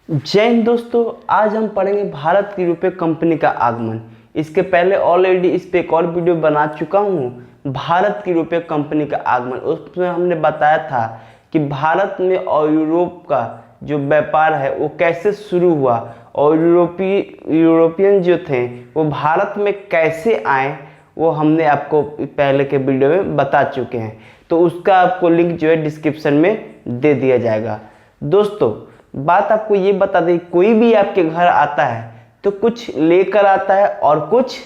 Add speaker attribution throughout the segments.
Speaker 1: जय हिंद दोस्तों। आज हम पढ़ेंगे भारत की रुपए कंपनी का आगमन। इसके पहले ऑलरेडी इस पे एक और वीडियो बना चुका हूँ, भारत की रुपए कंपनी का आगमन। उसमें हमने बताया था कि भारत में और यूरोप का जो व्यापार है वो कैसे शुरू हुआ और यूरोपियन जो थे वो भारत में कैसे आए, वो हमने आपको पहले के वीडियो में बता चुके हैं। तो उसका आपको लिंक जो है डिस्क्रिप्शन में दे दिया जाएगा। दोस्तों, बात आपको ये बता दें, कोई भी आपके घर आता है तो कुछ लेकर आता है और कुछ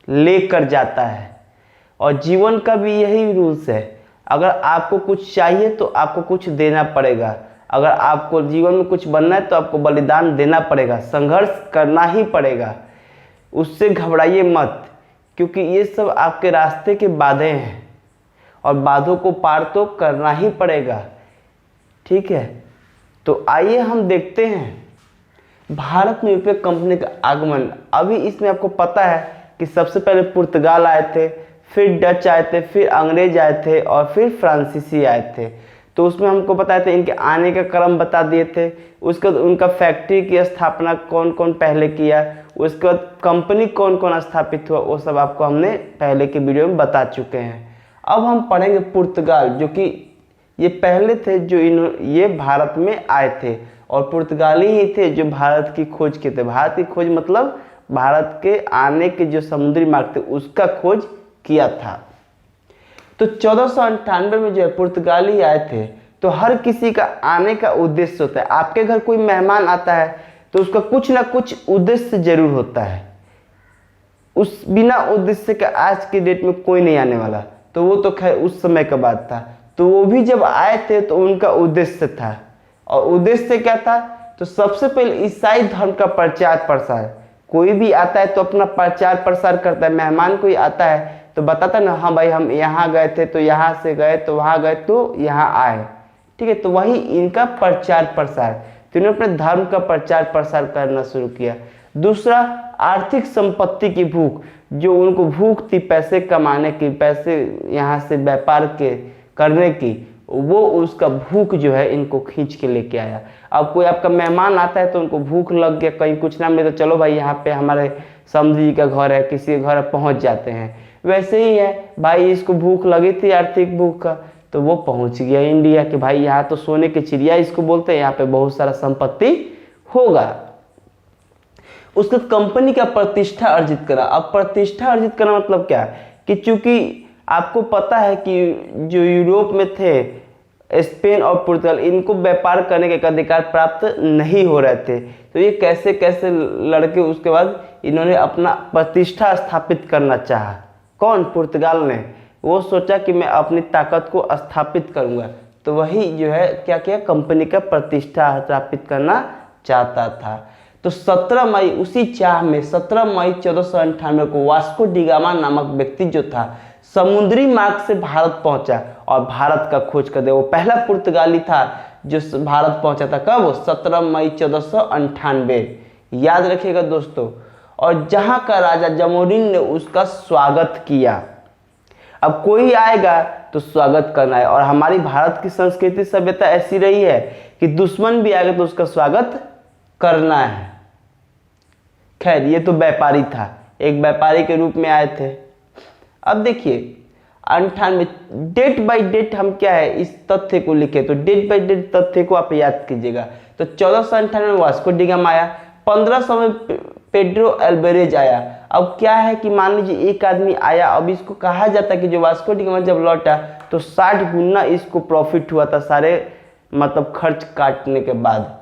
Speaker 1: लेकर जाता है, और जीवन का भी यही रूल्स है। अगर आपको कुछ चाहिए तो आपको कुछ देना पड़ेगा। अगर आपको जीवन में कुछ बनना है तो आपको बलिदान देना पड़ेगा, संघर्ष करना ही पड़ेगा। उससे घबराइए मत, क्योंकि ये सब आपके रास्ते के बाधे हैं और बाधों को पार तो करना ही पड़ेगा। ठीक है, तो आइए हम देखते हैं भारत में रुपए कंपनी का आगमन। अभी इसमें आपको पता है कि सबसे पहले पुर्तगाल आए थे, फिर डच आए थे, फिर अंग्रेज आए थे और फिर फ्रांसीसी आए थे। तो उसमें हमको बताए थे, इनके आने का क्रम बता दिए थे। उसके बाद उनका फैक्ट्री की स्थापना कौन कौन पहले किया, उसके बाद कंपनी कौन कौन स्थापित हुआ, वो सब आपको हमने पहले के वीडियो में बता चुके हैं। अब हम पढ़ेंगे पुर्तगाल, जो कि ये पहले थे जो ये भारत में आए थे, और पुर्तगाली ही थे जो भारत की खोज किए थे। भारत की खोज मतलब भारत के आने के जो समुद्री मार्ग थे उसका खोज किया था। तो 1498 में जो है पुर्तगाली आए थे। तो हर किसी का आने का उद्देश्य होता है। आपके घर कोई मेहमान आता है तो उसका कुछ ना कुछ उद्देश्य जरूर होता है। उस बिना उद्देश्य के आज की डेट में कोई नहीं आने वाला। तो वो तो खैर उस समय का बात था। तो वो भी जब आए थे तो उनका उद्देश्य था, और उद्देश्य क्या था? तो सबसे पहले ईसाई धर्म का प्रचार प्रसार। कोई भी आता है तो अपना प्रचार प्रसार करता है। मेहमान कोई आता है तो बताता ना, हाँ भाई हम यहाँ गए थे तो यहाँ से गए तो वहाँ गए तो यहाँ आए। ठीक है, तो वही इनका प्रचार प्रसार। तो इन्होंने अपने धर्म का प्रचार प्रसार करना शुरू किया। दूसरा, आर्थिक संपत्ति की भूख। जो उनको भूख थी पैसे कमाने की, पैसे यहाँ से व्यापार के करने की, वो उसका भूख जो है इनको खींच के लेके आया। अब कोई आपका मेहमान आता है तो उनको भूख लग गया, कहीं कुछ ना मिले तो चलो भाई यहाँ पे हमारे समधी का घर है, किसी के घर पहुँच जाते हैं। वैसे ही है भाई, इसको भूख लगी थी आर्थिक भूख का, तो वो पहुँच गया इंडिया कि भाई यहाँ तो सोने की चिड़िया इसको बोलते हैं, यहाँ पे बहुत सारा संपत्ति होगा। उसके कंपनी का प्रतिष्ठा अर्जित करा। अब प्रतिष्ठा अर्जित करना मतलब क्या? कि चूंकि आपको पता है कि जो यूरोप में थे स्पेन और पुर्तगाल, इनको व्यापार करने के अधिकार प्राप्त नहीं हो रहे थे। तो ये कैसे कैसे लड़के उसके बाद इन्होंने अपना प्रतिष्ठा स्थापित करना चाहा। कौन? पुर्तगाल ने। वो सोचा कि मैं अपनी ताकत को स्थापित करूंगा, तो वही जो है क्या किया, कंपनी का प्रतिष्ठा स्थापित करना चाहता था। तो 17 मई उसी चाह में 17 मई 1498 को वास्को डी गामा नामक व्यक्ति जो था समुद्री मार्ग से भारत पहुंचा और भारत का खोज कर दिया। वो पहला पुर्तगाली था जो भारत पहुंचा था। कब? 17 मई 1498। याद रखिएगा दोस्तों। और जहां का राजा जमोरिन ने उसका स्वागत किया। अब कोई आएगा तो स्वागत करना है, और हमारी भारत की संस्कृति सभ्यता ऐसी रही है कि दुश्मन भी आएगा तो उसका स्वागत करना है। खैर, ये तो व्यापारी था, एक व्यापारी के रूप में आए थे। अब देखिए 98 डेट बाय डेट हम क्या है इस तथ्य को लिखे, तो डेट बाय डेट तथ्य को आप याद कीजिएगा। तो 1498 में वास्को डी गामा आया, 1500 में पेड्रो अल्वारेज आया। अब क्या है कि मान लीजिए एक आदमी आया, अब इसको कहा जाता है कि जो वास्को डी गामा जब लौटा तो 60 गुना इसको प्रॉफिट हुआ था, सारे मतलब खर्च काटने के बाद।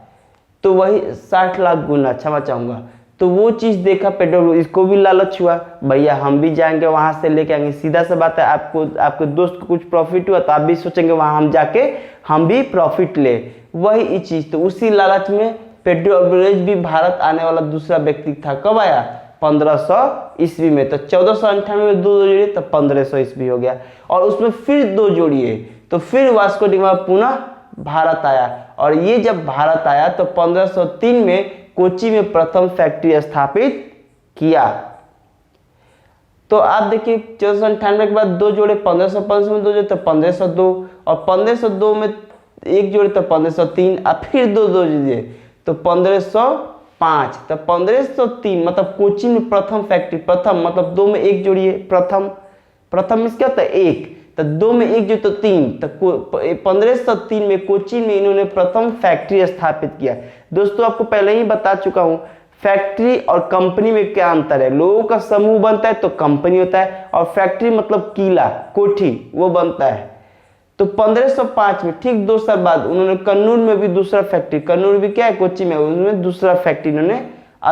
Speaker 1: तो वही 60 लाख गुना, क्षमा चाहूँगा। तो वो चीज़ देखा पेड्रो, इसको भी लालच हुआ, भैया हम भी जाएंगे वहाँ से लेके आएंगे। सीधा सा बात है, आपको आपके दोस्त को कुछ प्रॉफिट हुआ तो आप भी सोचेंगे वहाँ हम जाके हम भी प्रॉफिट ले, वही चीज़। तो उसी लालच में पेड्रो अल्वारेज भी भारत आने वाला दूसरा व्यक्ति था। कब आया? 1500 ईस्वी में। तो 1498 में दो जोड़िए तो 1500 ईस्वी हो गया, और उसमें फिर दो जोड़िए तो फिर वास्को डी गामा पुनः भारत आया। और ये जब भारत आया तो 1503 में कोची में प्रथम फैक्ट्री स्थापित किया। तो आप देखिए 1498 के बाद दो जोड़े, 1500 में दो जोड़े तो 1502, और 1502 में एक जोड़े तो 1503, अब फिर दो जोड़िए तो 1505। तो 1503 मतलब कोची में प्रथम फैक्ट्री, प्रथम मतलब 2 में 1 जोड़िए, प्रथम, प्रथम में क्या होता है 1, तो 2 में 1 जो तो 3, तो 1503 में कोची में इन्होंने प्रथम फैक्ट्री स्थापित किया। दोस्तों आपको पहले ही बता चुका हूं फैक्ट्री और कंपनी में क्या अंतर है। लोगों का समूह बनता है तो कंपनी होता है, और फैक्ट्री मतलब किला, कोठी, वो बनता है। तो 1505 में ठीक 2 साल बाद उन्होंने कन्नूर में भी दूसरा फैक्ट्री, कन्नूर भी क्या है कोची में, उन्होंने दूसरा फैक्ट्री इन्होंने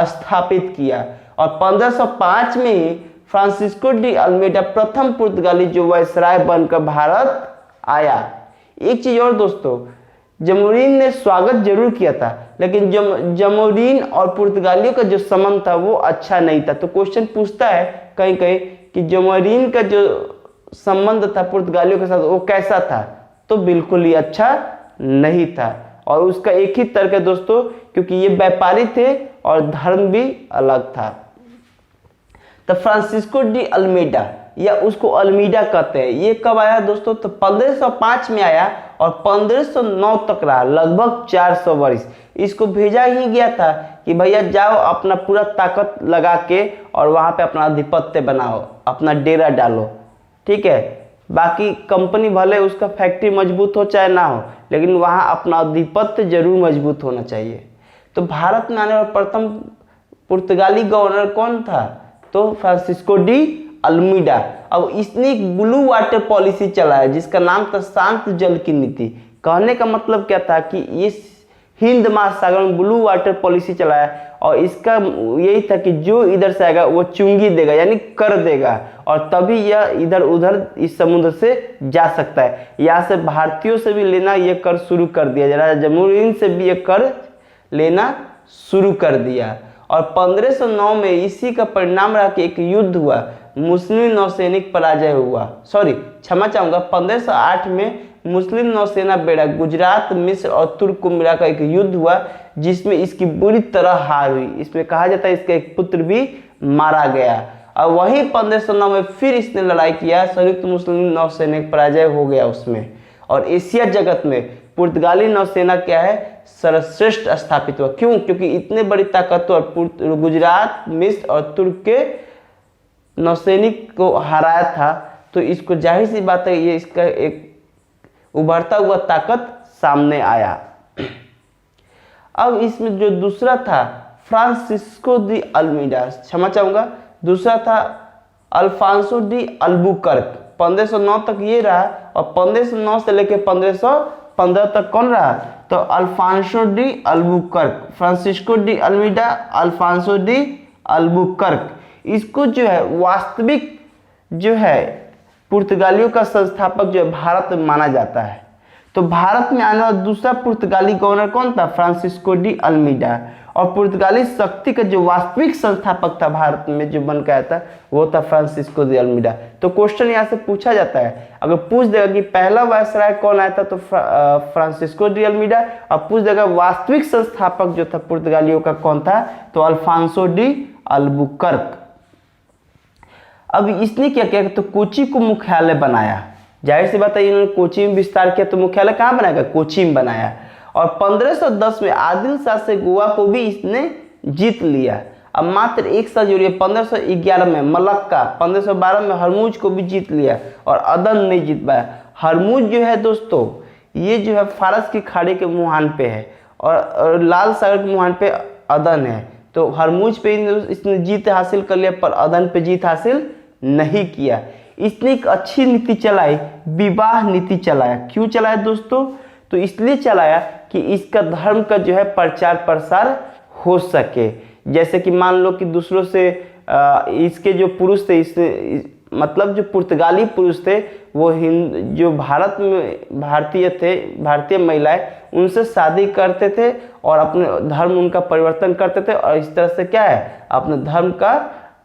Speaker 1: स्थापित किया। और 1505 में ही फ्रांसिस्को डी अल्मेडा प्रथम पुर्तगाली जो वायसराय बनकर भारत आया। एक चीज और दोस्तों, जमोरीन ने स्वागत जरूर किया था, लेकिन जमोरीन और पुर्तगालियों का जो संबंध था वो अच्छा नहीं था। तो क्वेश्चन पूछता है कहीं कहीं कि जमोरीन का जो संबंध था पुर्तगालियों के साथ वो कैसा था, तो बिल्कुल ही अच्छा नहीं था। और उसका एक ही तर्क है दोस्तों, क्योंकि ये व्यापारी थे और धर्म भी अलग था। तो फ्रांसिस्को डी अल्मेडा या उसको अल्मीडा कहते हैं, ये कब आया दोस्तों, तो 1505 में आया और 1509 तक रहा, लगभग 400 वर्ष। इसको भेजा ही गया था कि भैया जाओ अपना पूरा ताकत लगा के और वहां पे अपना आधिपत्य बनाओ, अपना डेरा डालो, ठीक है। बाकी कंपनी भले उसका फैक्ट्री मजबूत हो चाहे ना हो, लेकिन वहां अपना आधिपत्य जरूर मजबूत होना चाहिए। तो भारत में आने वाला प्रथम पुर्तगाली गवर्नर कौन था, तो फ्रांसिस्को डी अल्मीडा। अब इसने एक ब्लू वाटर पॉलिसी चलाया जिसका नाम था शांत जल की नीति। कहने का मतलब क्या था कि इस हिंद महासागर में ब्लू वाटर पॉलिसी चलाया, और इसका यही था कि जो इधर से आएगा वो चुंगी देगा, यानी कर देगा, और तभी यह इधर उधर इस समुद्र से जा सकता है। यहाँ से भारतीयों से भी लेना ये कर शुरू कर दिया, जरा जमूरीन से भी ये कर लेना शुरू कर दिया। और 1509 में इसी का परिणाम रहा कि एक युद्ध हुआ, मुस्लिम नौसैनिक पराजय हुआ, सॉरी क्षमा चाहूंगा, 1508 में मुस्लिम नौसेना बेड़ा गुजरात, मिस्र और तुर्क को मिला का एक युद्ध हुआ जिसमें इसकी बुरी तरह हार हुई। इसमें कहा जाता है इसका एक पुत्र भी मारा गया। और वहीं 1509 में फिर इसने लड़ाई किया, संयुक्त मुस्लिम नौसैनिक पराजय हो गया उसमें। और एशिया जगत में पुर्तगाली नौसेना क्या है, सर्वश्रेष्ठ स्थापित हुआ। क्यों, क्योंकि इतने बड़ी ताकतवर गुजरात, मिस्र और तुर्क के नौसैनिक को हराया था, तो इसको जाहिर सी बात है ये इसका एक उभरता हुआ ताकत सामने आया। अब इसमें जो दूसरा था फ्रांसिस्को डी अल्मीडा, क्षमा चाहूंगा, दूसरा था अल्फांसो डी अल्बुकर्क। 1509 तक ये रहा, और 1509 से लेकर 1515 तक कौन रहा, तो Alfonso de Albuquerque. Francisco de Almeida, Alfonso de Albuquerque. इसको जो है वास्तविक जो है पुर्तगालियों का संस्थापक जो है भारत में माना जाता है। तो भारत में आने वाला दूसरा पुर्तगाली गवर्नर कौन था, फ्रांसिस्को डी अल्मीडा। और पुर्तगाली शक्ति का जो वास्तविक संस्थापक था भारत में जो बन के आया था वो था फ्रांसिस्को डी अल्मीडा। तो क्वेश्चन यहाँ से पूछा जाता है, अगर पूछ देगा कि पहला वायसराय कौन आया था तो फ्रांसिस्को डी अल्मीडा, और पूछ देगा वास्तविक संस्थापक जो था पुर्तगालियों का कौन था, तो अल्फांसो डी अल्बुकर्क। अब इसने क्या किया, तो कोची को मुख्यालय बनाया। जाहिर सी बात है इन्होंने कोची में विस्तार किया, तो मुख्यालय कहाँ बनाएगा, कोची में बनाया। और 1510 में आदिल शाह से गोवा को भी इसने जीत लिया। अब मात्र एक साल जोड़िए, 1511 में मलक्का, 1512 में हरमुज को भी जीत लिया, और अदन नहीं जीत पाया। हरमुज जो है दोस्तों, ये जो है फारस की खाड़ी के मुहान पे है, और लाल सागर के मुहान पे अदन है। तो हरमुज पे इसने जीत हासिल कर लिया, पर अदन पे जीत हासिल नहीं किया। इसने एक अच्छी नीति चलाई, विवाह नीति चलाया। क्यों चलाया दोस्तों, तो इसलिए चलाया कि इसका धर्म का जो है प्रचार प्रसार हो सके। जैसे कि मान लो कि दूसरों से इसके जो पुरुष थे, मतलब जो पुर्तगाली पुरुष थे वो जो भारत में भारतीय थे, भारतीय महिलाएं उनसे शादी करते थे और अपने धर्म उनका परिवर्तन करते थे, और इस तरह से क्या है अपने धर्म का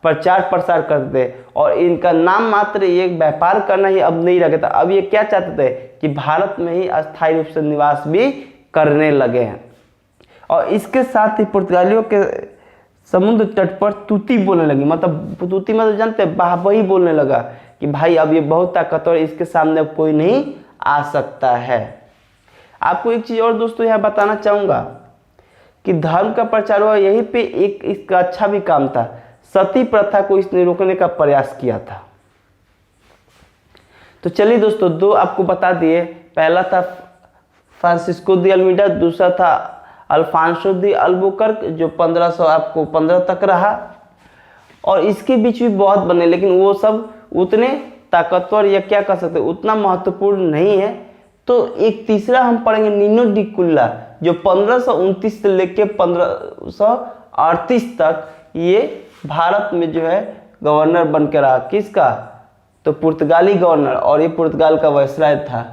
Speaker 1: प्रचार प्रसार करते थे। और इनका नाम मात्र ये व्यापार करना ही अब नहीं रखे था, अब ये क्या चाहते थे कि भारत में ही अस्थायी रूप से निवास भी करने लगे हैं। और इसके साथ ही पुर्तगालियों के समुद्र तट पर तूती बोलने लगी, मतलब तूती मतलब जानते हैं बाहबही बोलने लगा कि भाई अब ये बहुत ताकतवर, इसके सामने अब कोई नहीं आ सकता है। आपको एक चीज और दोस्तों यहाँ बताना चाहूंगा कि धर्म का प्रचार हुआ, यहीं पे एक इसका अच्छा भी काम था, सती प्रथा को इसने रोकने का प्रयास किया था। तो चलिए दोस्तों, दो आपको बता दिए, पहला था फ्रांसिस्को दी अल्मीडा, दूसरा था अल्फांसो दी अल्बुकर्क जो 1515 तक रहा। और इसके बीच भी बहुत बने, लेकिन वो सब उतने ताकतवर या क्या कह सकते उतना महत्वपूर्ण नहीं है। तो एक तीसरा हम पढ़ेंगे नीनो डी कुल्ला जो 1529 से लेकर 1538 तक ये भारत में जो है गवर्नर बन के रहा। किसका? तो पुर्तगाली गवर्नर, और ये पुर्तगाल का वायसराय था।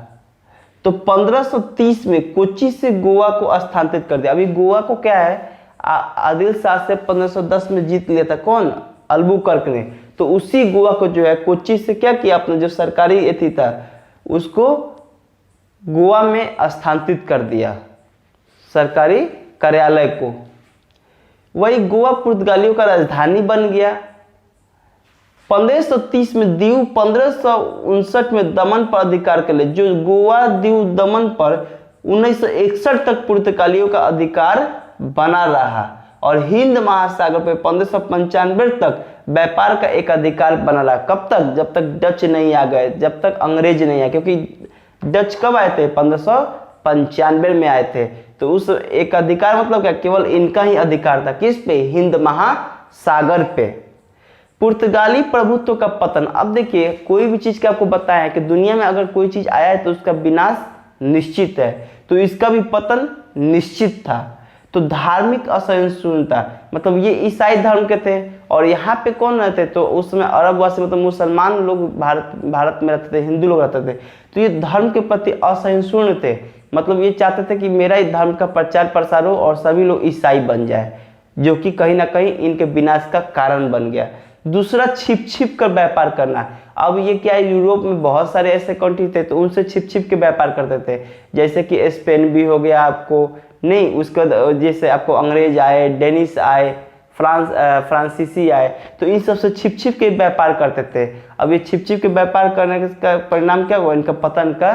Speaker 1: तो 1530 में कोच्चि से गोवा को स्थानांतरित कर दिया। अभी गोवा को क्या है, आदिल शाह से 1510 में जीत लिया था। कौन? अल्बुकर्क ने। तो उसी गोवा को जो है कोच्चि से क्या किया, अपना जो सरकारी एथी था उसको गोवा में स्थानांतरित कर दिया, सरकारी कार्यालय को। वही गोवा पुर्तगालियों का राजधानी बन गया। 1530 में दीव 1559 में दमन पर अधिकार कर ले। जो गोवा दीव दमन पर 1961 तक पुर्तगालियों का अधिकार बना रहा, और हिंद महासागर पे 1595 तक व्यापार का एक अधिकार बना रहा। कब तक? जब तक डच नहीं आ गए, जब तक अंग्रेज नहीं आए, क्योंकि डच कब आए थे? 1595 में आए थे। तो उस एक अधिकार मतलब क्या, केवल इनका ही अधिकार था। किस पे? हिंद महासागर पे। पुर्तगाली प्रभुत्व का पतन। अब देखिए, कोई भी चीज का आपको बताया है कि दुनिया में अगर कोई चीज आया है तो उसका विनाश निश्चित है, तो इसका भी पतन निश्चित था। तो धार्मिक असहिष्णुता, मतलब ये ईसाई धर्म के थे, और यहाँ पे कौन रहते? तो उस समय अरबवासी मतलब मुसलमान लोग भारत में रहते थे, हिंदू लोग रहते थे। तो ये धर्म के प्रति असहिष्णु थे, मतलब ये चाहते थे कि मेरा ही धर्म का प्रचार प्रसार हो और सभी लोग ईसाई बन जाए, जो कि कहीं ना कहीं इनके विनाश का कारण बन गया। दूसरा, छिप छिप कर व्यापार करना। अब ये क्या है, यूरोप में बहुत सारे ऐसे कंट्री थे तो उनसे छिप छिप के व्यापार करते थे, जैसे कि स्पेन भी हो गया आपको, नहीं उसके बाद जैसे आपको अंग्रेज आए, डेनिश आए, फ्रांसीसी आए, तो इन सब से छिप छिप के व्यापार करते थे। अब ये छिप छिप के व्यापार करने का परिणाम क्या हुआ? इनका पतन का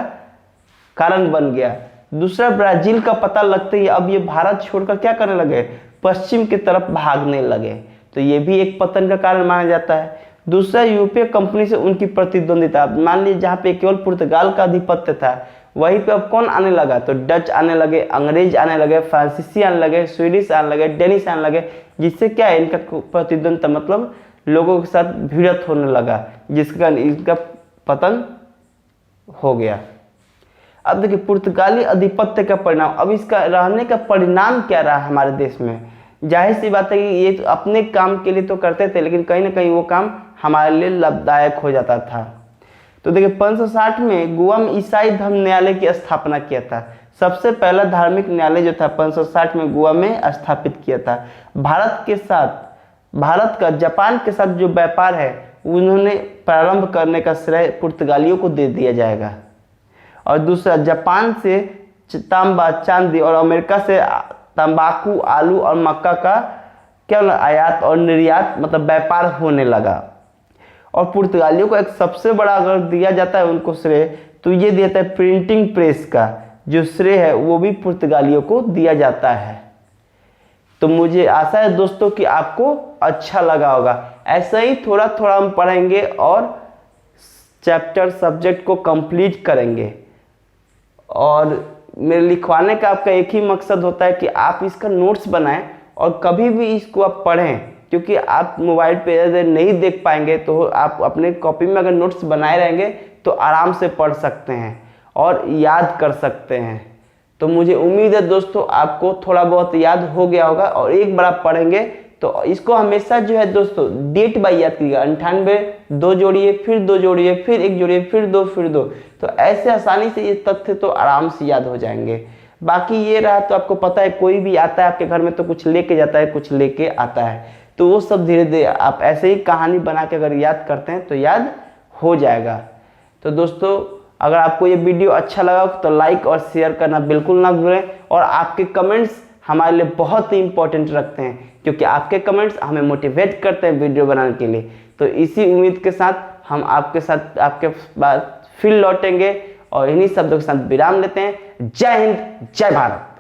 Speaker 1: कारण बन गया। दूसरा, ब्राजील का पता लगते ही अब ये भारत छोड़कर क्या करने लगे? पश्चिम की तरफ भागने लगे, तो ये भी एक पतन का कारण माना जाता है। दूसरा, यूरोपीय कंपनी से उनकी प्रतिद्वंदिता। मान लीजिए जहाँ पे केवल पुर्तगाल का आधिपत्य था, वहीं पे अब कौन आने लगा? तो डच आने लगे, अंग्रेज आने लगे, फ्रांसीसी आने लगे, स्वीडिश आने लगे, डेनिश आने लगे, जिससे क्या है, इनका प्रतिद्वंदिता मतलब लोगों के साथ भिड़त होने लगा, जिसके कारण इनका पतन हो गया। अब देखिए, पुर्तगाली आधिपत्य का परिणाम। अब इसका रहने का परिणाम क्या रहा हमारे देश में? जाहिर सी बात है कि ये तो अपने काम के लिए तो करते थे, लेकिन कहीं ना कहीं वो काम हमारे लिए लाभदायक हो जाता था। तो देखिए, 1560 में गोवा में ईसाई धर्म न्यायालय की स्थापना किया था। सबसे पहला धार्मिक न्यायालय जो था 1560 में गोवा में स्थापित किया था। भारत का जापान के साथ जो व्यापार है उन्होंने प्रारंभ करने का श्रेय पुर्तगालियों को दे दिया जाएगा। और दूसरा, जापान से तांबा, चांदी, और अमेरिका से तंबाकू, आलू और मक्का का क्या आयात और निर्यात मतलब व्यापार होने लगा। और पुर्तगालियों को एक सबसे बड़ा अगर दिया जाता है उनको श्रेय, तो ये दिया जाता है प्रिंटिंग प्रेस का जो श्रेय है वो भी पुर्तगालियों को दिया जाता है। तो मुझे आशा है दोस्तों कि आपको अच्छा लगा होगा। ऐसा ही थोड़ा थोड़ा हम पढ़ेंगे और चैप्टर सब्जेक्ट को कंप्लीट करेंगे। और मेरे लिखवाने का आपका एक ही मकसद होता है कि आप इसका नोट्स बनाएं और कभी भी इसको आप पढ़ें, क्योंकि आप मोबाइल पे अगर नहीं देख पाएंगे तो आप अपने कॉपी में अगर नोट्स बनाए रहेंगे तो आराम से पढ़ सकते हैं और याद कर सकते हैं। तो मुझे उम्मीद है दोस्तों आपको थोड़ा बहुत याद हो गया होगा। और एक बार आप पढ़ेंगे तो इसको हमेशा जो है दोस्तों डेट बाई याद कीजिएगा। 98 2 जोड़िए, फिर 2 जोड़िए, फिर 1 जोड़िए, फिर 2, फिर 2। तो ऐसे आसानी से ये तथ्य तो आराम से याद हो जाएंगे। बाकी ये रहा तो आपको पता है कोई भी आता है आपके घर में तो कुछ लेके जाता है, कुछ लेके आता है, तो वो सब धीरे धीरे आप ऐसे ही कहानी बना के अगर याद करते हैं तो याद हो जाएगा। तो दोस्तों अगर आपको ये वीडियो अच्छा लगा तो लाइक और शेयर करना बिल्कुल ना भूलें। और आपके कमेंट्स हमारे लिए बहुत ही इंपॉर्टेंट रखते हैं, क्योंकि आपके कमेंट्स हमें मोटिवेट करते हैं वीडियो बनाने के लिए। तो इसी उम्मीद के साथ हम आपके बाद फिर लौटेंगे और इन्हीं शब्दों के साथ विराम लेते हैं। जय हिंद, जय भारत।